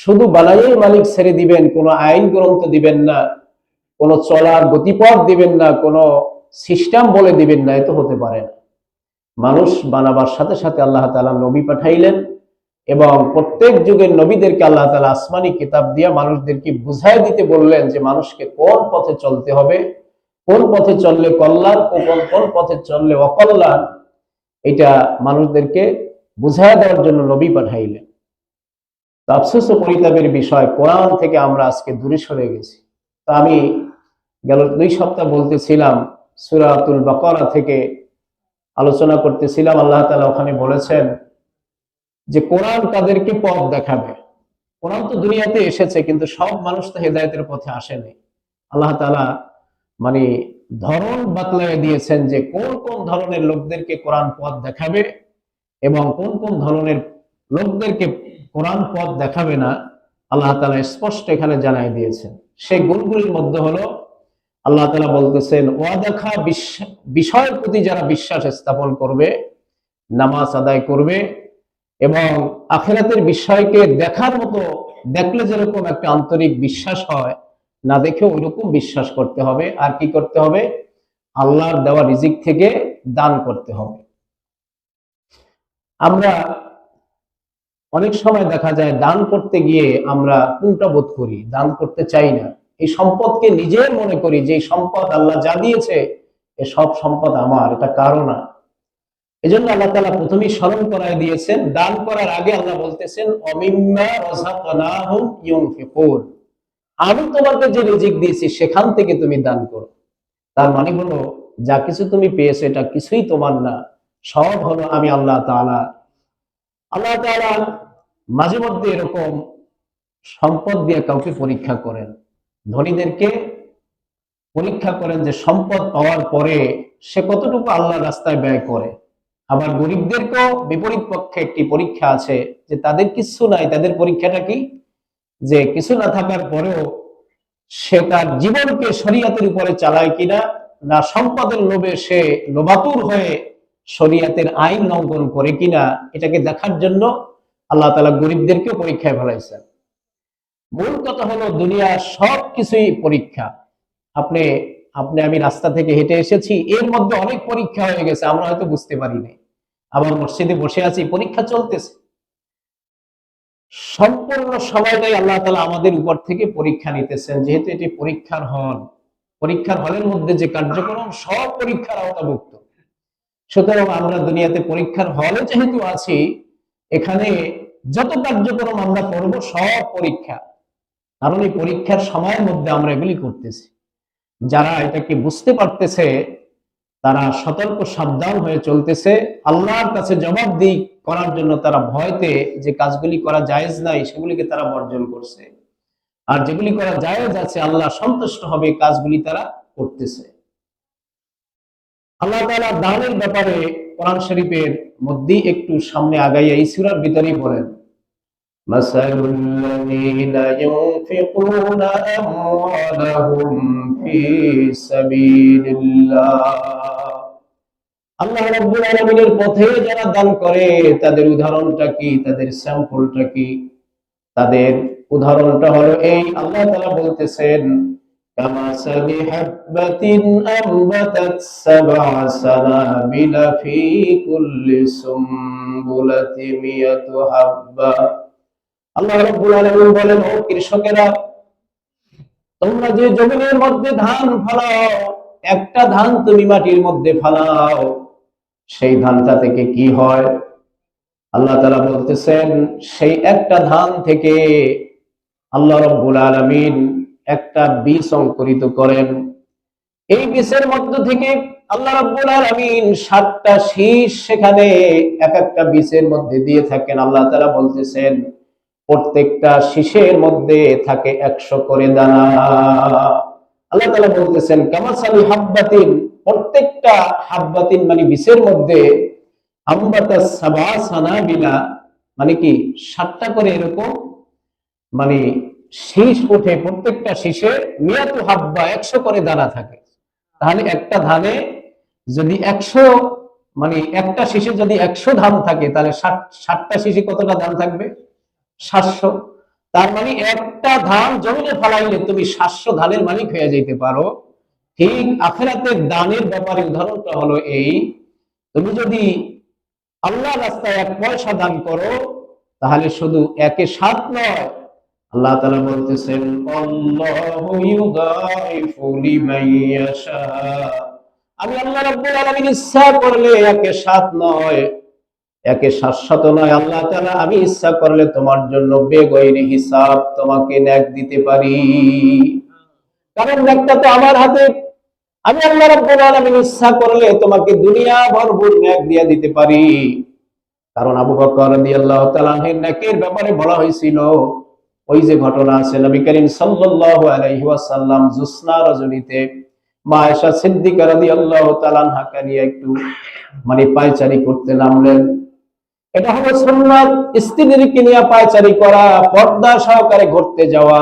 শুধু বানাইয়েই মালিক ছেড়ে দিবেন, কোনো আইন গ্রন্থ দিবেন না, কোনো চলার গতিপথ দিবেন না, কোনো সিস্টেম বলে দিবেন না, এ তো হতে পারে না। মানুষ বানাবার সাথে সাথে আল্লাহ তাআলা নবী পাঠাইলেন এবং প্রত্যেক যুগের নবীদেরকে আল্লাহ তাআলা আসমানি কিতাব দিয়ে মানুষদেরকে বুঝাই দিতে বললেন যে মানুষকে কোন পথে চলতে হবে, কোন পথে চললে কল্যাণ ও কোন পথে চললে অকল্যাণ, এটা মানুষদেরকে বুঝাই দেওয়ার জন্য নবী পাঠাইলেন। তো আফসোস ও পরিতাপের বিষয়, কোরআন থেকে আমরা আজকে দূরে সরে গেছি। তো আমি গেল 2 সপ্তাহ বলতেছিলাম, সূরাতুল বাকারা থেকে আলোচনা করতেছিলাম। আল্লাহ তাআলা ওখানে বলেছেন যে কোরআন তাদেরকে পথ দেখাবে। কোরআন তো দুনিয়াতে এসেছে, কিন্তু সব মানুষ তো হেদায়েতের পথে আসেনি। আল্লাহ তাআলা মানে ধরন বাতলায় দিয়েছেন যে কোন কোন ধরনের লোকদেরকে কোরআন পথ দেখাবে এবং কোন কোন ধরনের লোকদেরকে কোরআন পথ দেখাবে না। আল্লাহ তাআলা স্পষ্ট এখানে জানাই দিয়েছেন। সেই গুণগুলির মধ্যে হলো আল্লাহ তাআলা বলতেছেন, ওয়াদাখা বিষয়ের প্রতি যারা বিশ্বাস স্থাপন করবে, নামাজ আদায় করবে এবং আখিরাতের বিষয়কে দেখার মতো, দেখলে যেরকম একটা আন্তরিক বিশ্বাস হয়, না দেখে ওইরকম বিশ্বাস করতে হবে। আর কি করতে হবে? আল্লাহর দেওয়া রিজিক থেকে দান করতে হবে। আমরা অনেক সময় দেখা যায় দান করতে গিয়ে আমরা কোনটা বোধ করি, দান করতে চাই না। এই সম্পদকে নিজের মনে করি যে এই সম্পদ আল্লাহ যা দিয়েছে এ সব সম্পদ আমার, এটা কারো না। এজন্য আল্লাহ তাআলা প্রথমেই স্মরণ করায় দিয়েছেন, দান করার আগে আল্লাহ বলতেছেন, অমিম্মা রাযাকনাহুম ইউনফিকুন, আমি তোমাকে যে রিজিক দিয়েছি সেখান থেকে তুমি দান করো। তার মানে হলো যা কিছু তুমি পেয়েছো এটা কিছুই তোমার না, সব হলো আমি আল্লাহ তাআলা। আল্লাহ তাআলা মাঝে মধ্যে এরকম সম্পদ দিয়ে কাউকে পরীক্ষা করেন, ধনীদেরকে পরীক্ষা করেন যে সম্পদ পাওয়ার পরে সে কতটুকু আল্লাহর রাস্তায় ব্যয় করে। আবার গরিবদেরকেও বিপরীত পক্ষে একটি পরীক্ষা আছে যে তাদের কিছু নাই, তাদের পরীক্ষাটা কি, যে কিছু না থাকার পরেও সে তার জীবনকে শরিয়তের উপরে চালায় কিনা, না সম্পদের লোভে সে লোভাতুর হয়ে শরিয়তের আইন লঙ্ঘন করে কিনা, এটাকে দেখার জন্য আল্লাহ তাআলা গরিবদেরকেও পরীক্ষায় ফেলাইছেন। মূল কথা হলো দুনিয়ার সব কিছুই পরীক্ষা। আপনি আপনি আমি রাস্তা থেকে হেঁটে এসেছি, এর মধ্যে অনেক পরীক্ষা হয়ে গেছে, আমরা হয়তো বুঝতে পারিনি। আবার মসজিদে বসে আছি, পরীক্ষা চলতেছে। সম্পূর্ণ সময়টাই আল্লাহ তাআলা আমাদের উপর থেকে পরীক্ষা নিতেছেন, যেহেতু এটি পরীক্ষার হল। পরীক্ষার হলের মধ্যে যে কার্যক্রম সব পরীক্ষার আওতাভুক্ত। সুতরাং আমরা দুনিয়াতে পরীক্ষার হলে যেহেতু আছি, এখানে যত কার্যক্রম আমরা করব সব পরীক্ষা। কারণ এই পরীক্ষার সময়ের মধ্যে আমরা এগুলি করতেছি। যারা এটাকে বুঝতে পারতেছে তারা সতর্ক সাবধান হয়ে চলতেছে, আল্লাহর কাছে জবাবদিহি করার জন্য তারা ভয়তে যে কাজগুলি করা জায়েজ নাই সেগুলিকে তারা বর্জন করছে, আর যেগুলি করা জায়েজ আছে আল্লাহ সন্তুষ্ট হবে কাজগুলি তারা করতেছে। আল্লাহ তাআলা দানের ব্যাপারে কোরআন শরীফের মধ্যেই একটু সামনে আগাইয়া এই সূরার ভিতরেই বলেন, মাসালুল লাযীনা ইউনফিকুনা আমওয়ালাহুম ফি সাবিলিল্লাহ, আল্লাহ রাব্বুল আলামিনের পথে যারা দান করে তাদের উদাহরণটা কি, তাদের স্যাম্পলটা কি? তাদের উদাহরণটা হলো এই, আল্লাহ তাআলা বলতেছেন, কামাসালি হাববাতিন আমবাতাত সাবআ সানাবিলা ফি কুল্লি সুমবুলাতিন মিয়াতু হাব্বা। আল্লাহ রাব্বুল আলামিন বলেন, ও কৃষকেরা, তোমরা যে জমিনের মধ্যে ধান ফলাও, একটা ধান তুমি মাটির মধ্যে ফলাও, সেই ধানটা থেকে কি হয়? আল্লাহ তাআলা বলতেছেন, সেই একটা ধান থেকে আল্লাহ রাব্বুল আলামিন একটা বীজ অঙ্কুরিত করেন। এই বীজের মধ্য থেকে আল্লাহ রাব্বুল আলামিন 7টা শীষ সেখানে এক একটা বীজের মধ্যে দিয়ে থাকেন। আল্লাহ তাআলা বলতেছেন, প্রত্যেকটা শীষের মধ্যে থাকে 100 করে দানা। আল্লাহ তাআলা বলতেছেন, কামাসালি হাববাতিন, প্রত্যেকটা হাববাতিন মানে বীজের মধ্যে, আমবাতাস সাবআ সানাবিলা মানে কি 7টা করে এরকম মানে শীষ ওঠে, প্রত্যেকটা শীষে মিয়াতু হাব্বা 100 করে দানা থাকে। তাহলে একটা ধানে যদি 100 মানে একটা শীষে যদি 100 ধান থাকে, তাহলে 7টা শীষে কতটা ধান থাকবে? 700। তার মানে একটা ধান জমিনে ফলাইলে তুমি 700 ধানের মালিক হয়ে যেতে পারো। ঠিক আখিরাতের দানের ব্যাপারে উদাহরণটা হলো এই, তুমি যদি আল্লাহ রাস্তায় 1 পয়সা দান করো, তাহলে শুধু 1-7 নয়, আল্লাহ তাআলা বলতেছেন আল্লাহু ইউদাইফু লিমান ইয়াশা, আমি আল্লাহ রাব্বুল আলামিন ইচ্ছা করলে 1-7 নয়, 1-7 নয়, আল্লাহ তাআলা আমি ইচ্ছা করলে তোমার জন্য বেগৈরি হিসাব তোমাকে নেক দিতে পারি। কারণ নেকটা তো আমার হাতে। আমি আল্লাহ রাব্বুল আলামিন ইচ্ছা করলে তোমাকে দুনিয়া ভরপুর নেক দিয়ে দিতে পারি। কারণ আবু বকর রাদিয়াল্লাহু তাআলা আনহু নেকের ব্যাপারে বলা হয়েছিল, ওই যে ঘটনা আছে, নবী করিম সাল্লাল্লাহু আলাইহি ওয়াসাল্লাম জোছনা রজনীতে মা আয়েশা সিদ্দিকা রাদিয়াল্লাহু তাআলা আনহাকে নিয়ে একটু পায়চারি করতে নামলেন। এটা হলো সুন্নাত, স্ত্রীদেরকে নিয়ে পায়চারি করা, পর্দা সহকারে ঘুরতে যাওয়া,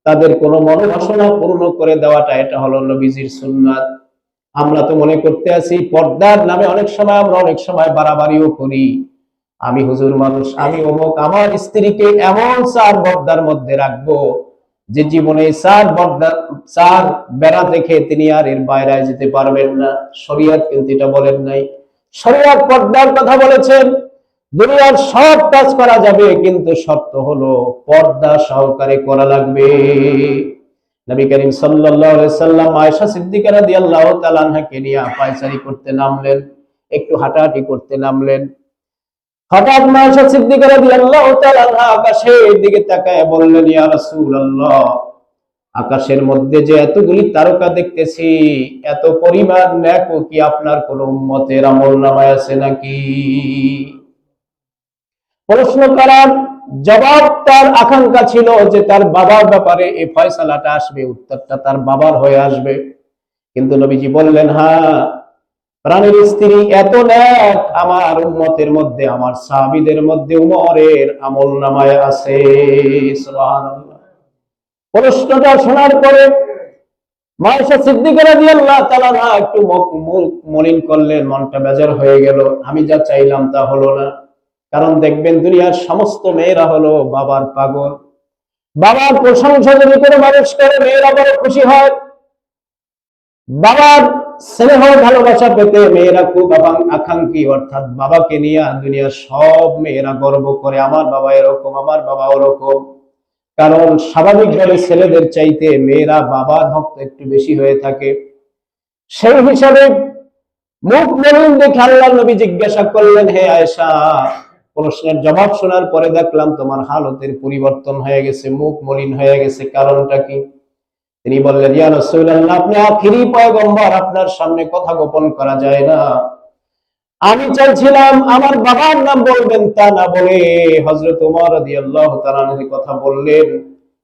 তাদের কোনো মনোবাসনা পূর্ণ করে দেওয়াটা, এটা হলো নবীজির সুন্নাত। আমরা তো মনে করতে আছি পর্দার নামে অনেক সময় বাড়াবাড়িও করি। আমি হুজুর মানুষ, আমি অমুক, আমার স্ত্রীকে এমন 4 পর্দার মধ্যে রাখবো যে জীবনে 4 বেড়া দেখে তিনি আর এর বাইরে যেতে পারবেন না। শরীয়ত কিন্তু এটা বলেন নাই। শরীয়ত পর্দার কথা বলেছেন। দুনিয়ার সব কাজ করা যাবে, কিন্তু শর্ত হলো পর্দা সহকারে করা লাগবে। নবী করিম সাল্লাল্লাহু আলাইহি সাল্লাম আয়েশা সিদ্দিকা রাদিয়াল্লাহু তাআলা আনহাকে নিয়ে পায়চারি করতে নামলেন, একটু হাঁটাহাঁটি করতে নামলেন। হঠাৎ আয়েশা সিদ্দিকা রাদিয়াল্লাহু তাআলা আনহা আকাশের দিকে তাকায় বললেন, ইয়া রাসূলুল্লাহ, আকাশের মধ্যে যে এতগুলি তারকা দেখতেছি, এত পরিমাণ নেকও কি আপনার কোন উম্মতের আমলনামায় আছে নাকি? প্রশ্ন করার জবাব তার আকাঙ্ক্ষা ছিল যে তার বাবার ব্যাপারে এই ফয়সালাটা আসবে, উত্তরটা তার বাবার হয়ে আসবে। কিন্তু নবীজি বললেন, হ্যাঁ, প্রাণের স্ত্রী এত নেক আমার উম্মতের মধ্যে, আমার সাহাবীদের মধ্যে উমরের আমলনামায় আছে। সুবহানাল্লাহ। প্রশ্নটা শোনার পরে মা আয়েশা সিদ্দিকা রাদিয়াল্লাহু তাআলা আনহা একটু মুখ মলিন করলেন, মনটা বেজার হয়ে গেল। আমি যা চাইলাম তা হলো না। কারণ দেখবেন দুনিয়ার সমস্ত মেয়েরা হলো বাবার পাগল। বাবার প্রশংসা যদি কোনো মানুষ করে, মেয়েরা বড় খুশি হয়। বাবার স্নেহ ভালোবাসা পেতে মেয়েরা খুব আকাঙ্ক্ষী, অর্থাৎ বাবাকে নিয়ে দুনিয়ার সব মেয়েরা গর্ব করে, আমার বাবা এরকম, আমার বাবা ওরকম। কারণ স্বাভাবিকভাবে ছেলেদের চাইতে মেয়েরা বাবার ভক্ত একটু বেশি হয়ে থাকে। সেই হিসাবে মুখ মলিন দেখে আল্লাহর নবী জিজ্ঞাসা করলেন, হে আয়েশা, প্রশ্নের জবাব শোনার পরে দেখলাম তোমার হালতের পরিবর্তন হয়ে গেছে, মুখ মলিন হয়ে গেছে, কারণটা কি? তিনি বললেন, ইয়া রাসূলুল্লাহ, আপনি আখিরি পয়গম্বর, আপনার সামনে কথা গোপন করা যায় না। আমি চাইছিলাম আমার বাবার নাম বলবেন, তা না বলে হযরত ওমর রাদিয়াল্লাহু তাআলা আনহুর কথা বললেন।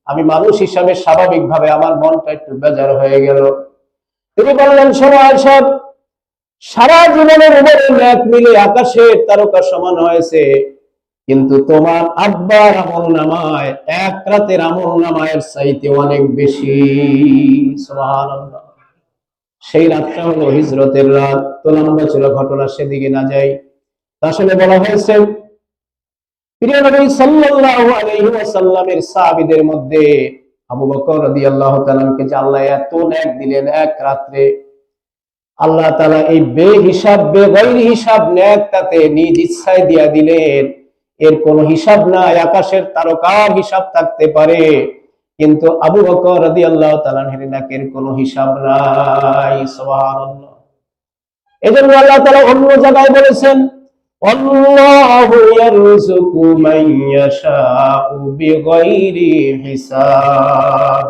আমি মানুষ হিসাবে স্বাভাবিকভাবে আমার মনটা একটু বেজার হয়ে গেল। তিনি বললেন, শোনো আয়েশা, সারা জীবনের উমরের নেক মিলে আকাশের তারকা সমান হয়েছে, কিন্তু তোমার আব্বার আমলনামায় 1 রাতের আমলনামায়ের চাইতে অনেক বেশি। সুবহানাল্লাহ। সেই রাতটা হলো হিজরতের রাত। তো লম্বা ছিল ঘটনা, সেদিকে না যাই। আসলে বলা হয়েছে, প্রিয় নবী সাল্লাল্লাহু আলাইহি ওয়াসাল্লামের সাহাবীদের মধ্যে আবু বকর রাদিয়াল্লাহু তাআলাকে যে আল্লাহ এত নেক দিলেন, 1 রাত্রে আল্লাহ তাআলা এই বেহিসাব বেগৈরি হিসাব নেক তাতে নিজ ইচ্ছায় দিয়া দিলেন। এর কোনো হিসাব নাই। আকাশের তারকার হিসাব থাকতে পারে, কিন্তু আবু বকর রাদিয়াল্লাহু তাআলা এর নেকের কোনো হিসাব নাই। সুবহানাল্লাহ। এজন্য আল্লাহ তাআলা অন্য জায়গায় বলেছেন, আল্লাহু ইয়ারযুকু মান ইয়াশাউ বিগৈরি হিসাব।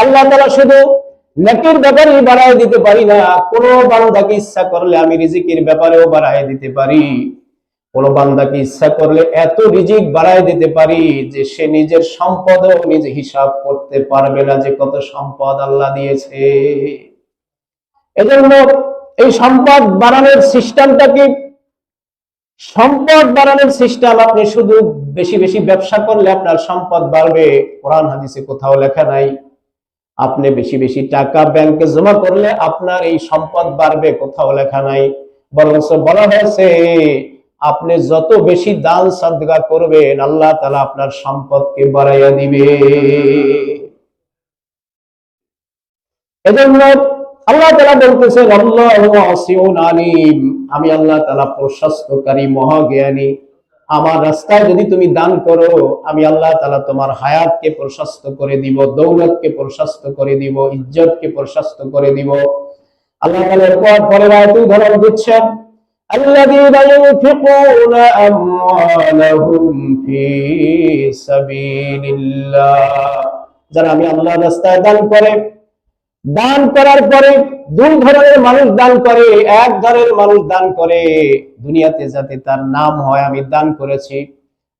আল্লাহ তাআলা শুধু নেকির ব্যাপারেই বাড়ায় দিতে পারি না, কোন বান্দাকে ইচ্ছা করলে আমি রিজিকের ব্যাপারেও বাড়ায় দিতে পারি। কোন বান্দাকে ইচ্ছা করলে এত রিজিক বাড়ায় দিতে পারি যে সে নিজের সম্পদও নিজে হিসাব করতে পারবে না যে কত সম্পদ আল্লাহ দিয়েছে। এজন্য এই সম্পদ বাড়ানোর সিস্টেমটা কি? সম্পদ বাড়ানোর সিস্টেম, আপনি শুধু বেশি বেশি ব্যবসা করলে আপনার সম্পদ বাড়বে, কোরআন হাদিসে কোথাও লেখা নাই। আপনি বেশি বেশি টাকা ব্যাংকে জমা করলে আপনার এই সম্পদ বাড়বে, কোথাও লেখা নাই। বরং বলা হয়েছে আপনি যত বেশি দান সাদকা করবেন আল্লাহ তাআলা আপনার সম্পদকে বাড়াইয়া দিবে। এজন্য আল্লাহ তাআলা বলতেছেন আল্লাহু ওয়াসিউন আলিম, আমি আল্লাহ তাআলা প্রশস্তকারী মহাজ্ঞানী। আমার রাস্তায় যদি তুমি দান করো আমি আল্লাহ তাআলা তোমার হায়াতকে প্রশস্ত করে দিব, দৌলতকে প্রশস্ত করে দিব, ইজ্জতকে প্রশস্ত করে দিব। আল্লাহ তাআলা পরের আয়াতে উদাহরণ দিচ্ছেন আল্লাযীনা ইউনফিকুনা আমওয়ালাহুম ফি সাবিলিল্লাহ, যারা আমি আল্লাহর রাস্তায় দান করে, দান করার পরে দুই ধরনের মানুষ দান করে। এক ধরনের মানুষ দান করে দুনিয়াতে যাতে তার নাম হয় আমি দান করেছি,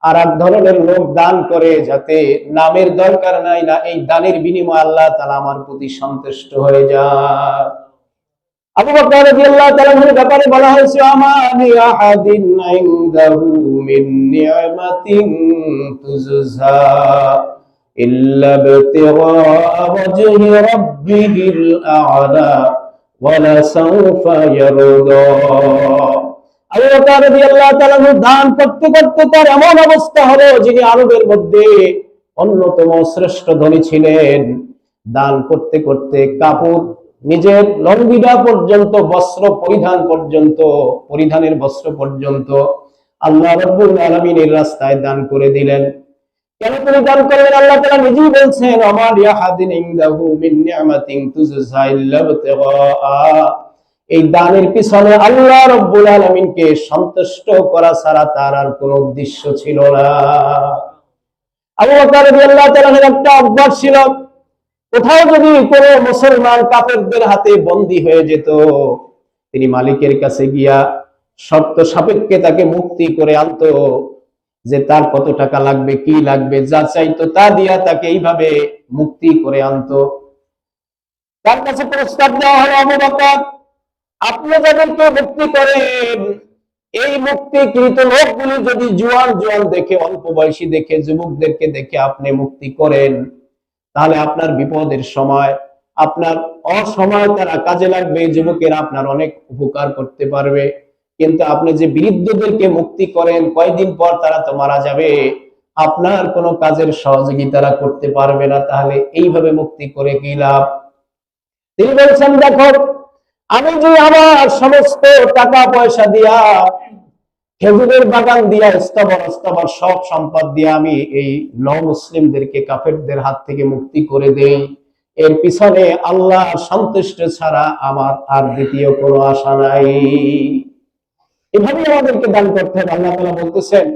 আর এক ধরনের লোক দান করে যাতে নামের দরকার নাই, না এই দানের বিনিময়ে আল্লাহ তাআলা আমার প্রতি সন্তুষ্ট হয়ে যায়। আবু বকর রাদিয়াল্লাহু তাআলা এর ব্যাপারে বলা হয়েছে আমানি আহাদিন ইনদাহু মিন নি'মাতিন তুজজা ইল্লা বিতিগা ওয়াজহি রাব্বিহিল আ'লা ওয়ালা সাওফা ইয়ারদা। আবু বকর রাদিয়াল্লাহু তাআলা দান করতে করতে তার এমন অবস্থা হলো, যিনি আরবের মধ্যে অন্যতম শ্রেষ্ঠ ধনী ছিলেন, দান করতে করতে কাপড়, নিজের লঙ্গিটা পর্যন্ত, বস্ত্র পরিধান পর্যন্ত, পরিধানের বস্ত্র পর্যন্ত আল্লাহ রাব্বুল আলামিনের রাস্তায় দান করে দিলেন। কেন তিনি দান করলেন? আল্লাহ তাআলা নিজেই বলছেন আমার ইয়াহাদিন ইনদাহু মিন নি'মাতিন তুজজা ইল্লা বিতিগা, এই দানের পিছনে আল্লাহ রাব্বুল আলামিনকে সন্তুষ্ট করা ছাড়া তার আর কোনো উদ্দেশ্য ছিল না। আবু বকর রাদিয়াল্লাহু তাআলা একটা অভ্যাস ছিল, কোথাও যদি কোনো মুসলমান কাফেরদের হাতে বন্দী হয়ে যেত, তিনি মালিকের কাছে গিয়া শর্ত সাপেক্ষে তাকে মুক্তি করে আনতো, যে তার কত টাকা লাগবে, কি লাগবে, যা চাইতো তা দিয়া তাকে এইভাবে মুক্তি করে আনতো। তার কাছে প্রস্তাব দেওয়া হলো আবু বকর, আপনি যাদেরকে মুক্তি করেন এই মুক্তিকৃত লোকগুলি যদি জোয়ান জোয়ান দেখে, অল্প বয়সী দেখে, যুবকদেরকে দেখে আপনি মুক্তি করেন, তাহলে আপনার বিপদের সময়, আপনার অসময় তারা কাজে লাগবে, যুবকেরা আপনার অনেক উপকার করতে পারবে। কিন্তু আপনি যে বৃদ্ধদেরকে মুক্তি করেন, কয়দিন পর তারা তো মারা যাবে, আপনার কোনো কাজের সহযোগিতা করতে পারবে না, তাহলে এইভাবে মুক্তি করে কি লাভ? তিনি বলছেন দেখো, আমি যে আমার সমস্ত টাকা পয়সা দিয়া, খেজুরের বাগান দিয়া, স্থাবর সব সম্পদ দিয়া আমি এই মুসলিমদেরকে কাফেরদের হাত থেকে মুক্তি করে দেই, এর পিছনে আল্লাহ সন্তুষ্ট ছাড়া আমার আর দ্বিতীয় কোনো আশা নাই। এভাবে আমাদেরকে দান করতে হবে। আল্লাহ তাআলা বলতেছেন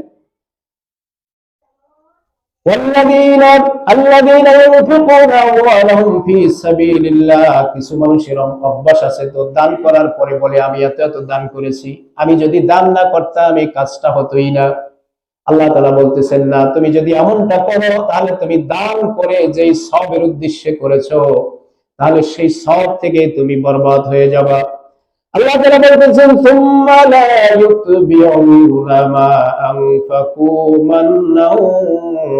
الذين ينفقون أموالهم في سبيل الله, কিছু মানুষের অভ্যাস আছে তো দান করার পরে বলে আমি এত এত দান করেছি, আমি যদি দান না করতাম এই কাজটা হতোই না। আল্লাহ তাআলা বলতেছেন না, তুমি যদি এমনটা করো তাহলে তুমি দান করে যেই সওয়াবের উদ্দেশ্যে করেছো, তাহলে সেই সওয়াব থেকে তুমি বরবাদ হয়ে যাবা। আল্লাহ তাআলা বলতেছেন সুম্মা লা ইউতবিউনা মা আনফাকু মান্নাও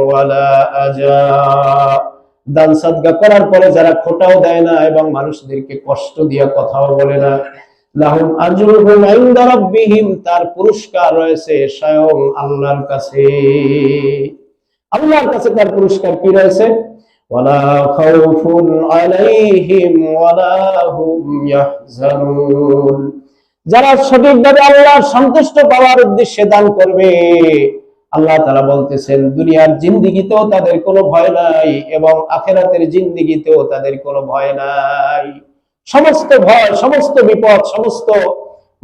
ওয়ালা আজা, দান সাদকা করার পরে যারা খোটাও দেয় না এবং মানুষদেরকে কষ্ট দিয়ে কথাও বলে না, লাহুম আজরুহুম ইনদা রাব্বিহিম, তার পুরস্কার রয়েছে স্বয়ং আল্লাহর কাছে। আল্লাহর কাছে তার পুরস্কার কি রয়েছে? ওয়ালা খাউফুন আলাইহিম ওয়ালা হুম ইয়াহজানুন, যারা সঠিকভাবে আল্লাহর সন্তুষ্ট পাওয়ার উদ্দেশ্যে দান করবে, আল্লাহ তাআলা বলতেছেন দুনিয়ার জিন্দেগিতেও তাদের কোনো ভয় নাই এবং আখিরাতের জিন্দেগিতেও তাদের কোনো ভয় নাই। সমস্ত ভয়, সমস্ত বিপদ, সমস্ত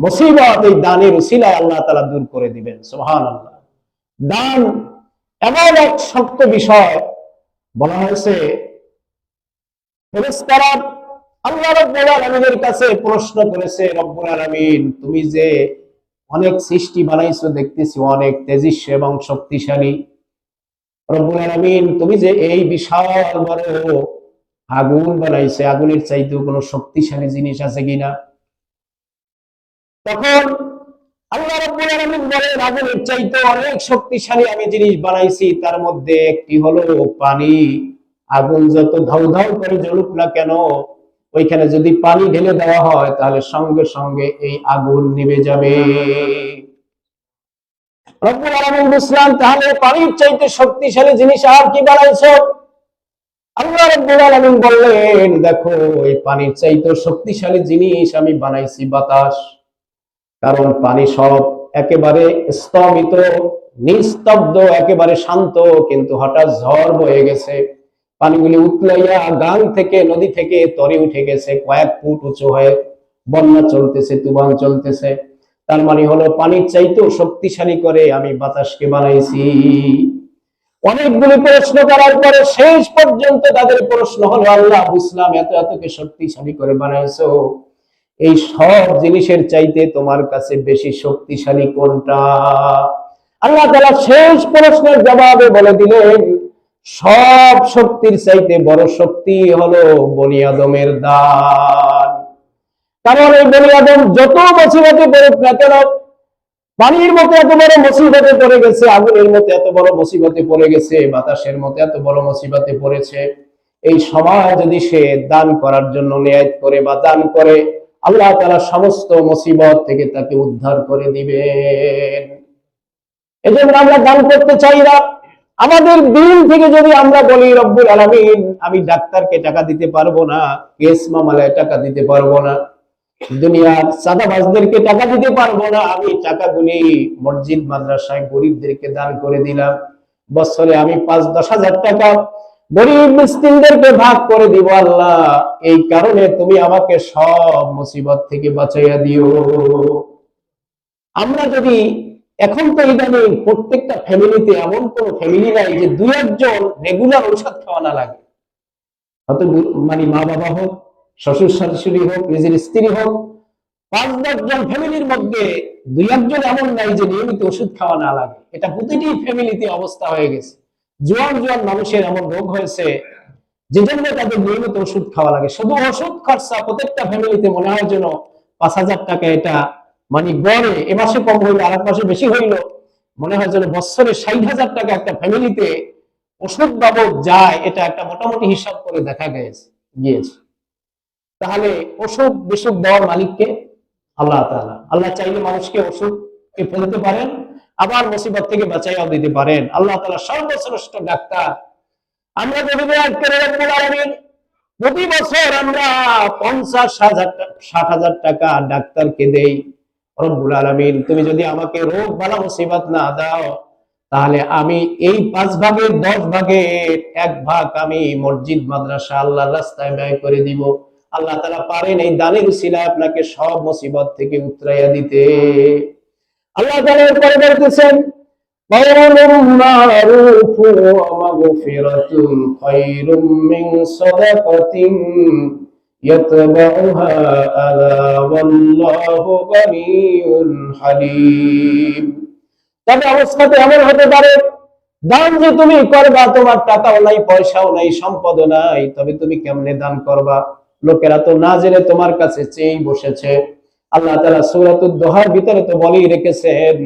মুসিবত এই দানের উসিলায় আল্লাহ তাআলা দূর করে দিবেন। সুবহানাল্লাহ। দান এমন এক শক্ত বিষয়, বলা হয়েছে ফেরেশতারা আল্লাহ রাব্বুল আলামিনের কাছে প্রশ্ন করেছে, রব্বুল আলামিন তুমি যে অনেক সৃষ্টি বানাইছো, দেখতেছি অনেক তেজস্বী এবং শক্তিশালী, রব্বুল আলামিন তুমি যে এই বিশাল বড় আগুন বানাইছে, আগুনের চাইতেও কোনো শক্তিশালী জিনিস আছে কিনা? তখন আল্লাহ রাব্বুল আলামিন বলেন আগুনের চাইতে অনেক শক্তিশালী আমি জিনিস বানাইছি, তার মধ্যে একটি হলো পানি। আগুন যত ধাউ ধাউ করে জ্বলুক না কেন, ওইখানে যদি পানি ঢেলে দেওয়া হয় তাহলে সঙ্গে সঙ্গে এই আগুন নিভে যাবে। রব্বুল আলামিন বুঝলাম তাহলে পানির চাইতে শক্তিশালী জিনিস আর কি বানাইছো? আল্লাহ রাব্বুল আলামিন বললেন, দেখো এই পানির চাইতে শক্তিশালী জিনিস আমি বানাইছি বাতাস। কারণ পানি সব একেবারে স্তমিত, নিস্তব্ধ, একেবারে শান্ত, কিন্তু হঠাৎ ঝড় বয়ে গেছে, পানিগুলি উতলাইয়া গাং থেকে, নদী থেকে তরে উঠে গেছে, কয়েক ফুট উঁচু হয়ে বন্যা চলতেছে, তুফান চলতেছে। তার মানে হলো পানির চাইতেও শক্তিশালী করে আমি বাতাসকে বানাইছি। অনেকগুলি প্রশ্ন করার পরে শেষ পর্যন্ত তাদের প্রশ্ন হলো, আল্লাহ বুঝলাম এত এতকে শক্তিশালী করে বানাইছো, এই সব জিনিসের চাইতে তোমার কাছে বেশি শক্তিশালী কোনটা? আল্লাহ তাআলা শেষ প্রশ্নের জবাবে বলে দিলেন, সব শক্তির চাইতে বড় শক্তি হলো বনি আদমের দান। কারণ এই বনি আদম যত মুসিবতে পড়ুক না কেন, পানির মতো এত বড় মুসিবতে পড়ে গেছে, আগুনের মতো এত বড় মুসিবতে পড়ে গেছে, বাতাসের মতো এত বড় মুসিবতে পড়েছে, এই সময় যদি সে দান করার জন্য নিয়ত করে বা দান করে, আল্লাহ তাআলা সমস্ত মুসিবত থেকে তাকে উদ্ধার করে দিবেন। এজন্য আমরা দান করতে চাই না। আমাদের দিন থেকে যদি আমরা বলি, রব্বুল আলামিন আমি ডাক্তারকে টাকা দিতে পারবো না, কেস মামলায় টাকা দিতে পারবো না, দুনিয়ার চাঁদাবাজদেরকে টাকা দিতে পারবো না, আমি টাকাগুলি মসজিদ মাদ্রাসায় গরিবদেরকে দান করে দিলাম, বছরে আমি 5-10 হাজার টাকা গরিব মিসকিনদেরকে ভাগ করে দিব, আল্লাহ এই কারণে তুমি আমাকে সব মুসিবত থেকে বাঁচাইয়া দিও। আমরা যদি এখন তো ইদানিং প্রত্যেকটা ফ্যামিলিতে এমন কোন ফ্যামিলি নাই যে 2-1 রেগুলার ঔষধ খাওয়া না লাগে। হয়তো মানে মা বাবা হোক, শ্বশুর শাশুড়ি হোক, নিজের স্ত্রী হোক, 5-10 জন ফ্যামিলির মধ্যে 2-1 এমন নাই যে নিয়মিত ওষুধ খাওয়া না লাগে। এটা প্রতিটি ফ্যামিলিতে অবস্থা হয়ে গেছে। জোয়ান জোয়ান মানুষের এমন রোগ হয়েছে যে জন্য তাদের নিয়মিত ওষুধ খাওয়া লাগে। শুধু ওষুধ খরচা প্রত্যেকটা ফ্যামিলিতে মনে হয় যেন 5,000 টাকা, এটা মানে গড়ে এ মাসে কম হইলো আর এক মাসে বেশি হইলো, মনে হয় যেন বছরে 60,000 টাকা একটা ফ্যামিলিতে ওষুধ বাবদ যায়। এটা একটা মোটামুটি হিসাব করে দেখা গিয়েছে। তাহলে ওষুধ বিসুখ দেওয়ার মালিককে? আল্লাহ তাআলা। আল্লাহ চাইলে মানুষকে ওষুধকে ফেলতে পারেন, আবার মুসিবত থেকে বাঁচাইয়াও দিতে পারেন। আল্লাহ তাআলা সর্বশ্রেষ্ঠ ডাক্তার। আমরা যদি রব্বুল আলামিন প্রতি বছর আমরা 50,000-60,000 টাকা ডাক্তারকে দেই, রব্বুল আলামিন তুমি যদি আমাকে রোগ বালা মুসিবত না দাও, তাহলে আমি এই 5 ভাগের 10 ভাগের 1 ভাগ আমি মসজিদ মাদ্রাসা আল্লাহর রাস্তায় ব্যয় করে দিব। আল্লাহ তাআলা পারেন এই দানের উসিলায় আপনাকে সব মুসিবত থেকে উতরাইয়া দিতে। আল্লাহ তাআলা এরপরে বলতেছেন, قول معروف ومغفرة خير من صدقة يتبعها أذى والله غني حليم। তবে অবস্থাতে এমন হতে পারে, দান যে তুমি করবা, তোমার টাকাও নাই, পয়সাও নাই, সম্পদও নাই, তবে তুমি কেমনে দান করবা? লোকেরা তো না জেনে তোমার কাছে চেয়েই বসেছে। আল্লাহ তাআলা সূরাতুদ দোহার ভিতরে তো বলেই রেখেছেন,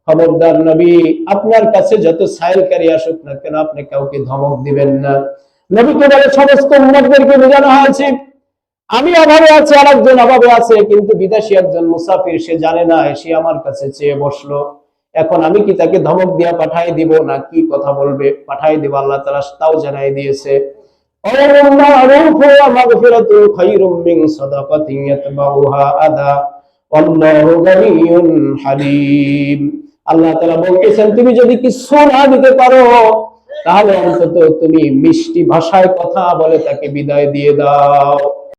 খবরদার নবী, আপনার কাছে যত সাইলকারী আসুক না কেন, আপনি কাউকে ধমক দিবেন না। নবীকে বলে সমস্ত উম্মতদেরকে বোঝানো হয়েছে, আমি অভাবে আছি, আরেকজন অভাবে আছে, কিন্তু বিদেশি একজন মুসাফির, সে জানে না, সে আমার কাছে চেয়ে বসলো, এখন আমি কি তাকে ধমক দিয়া পাঠাই দিব না কি কথা বলবে? পাঠাই দিব। আল্লাহ তাআলা তাও জানাই দিয়েছে, আল্লাহ তাআলা বলতেছেন, তুমি যদি কিছু না দিতে পারো, তাহলে অন্তত তুমি মিষ্টি ভাষায় কথা বলে তাকে বিদায় দিয়ে দাও।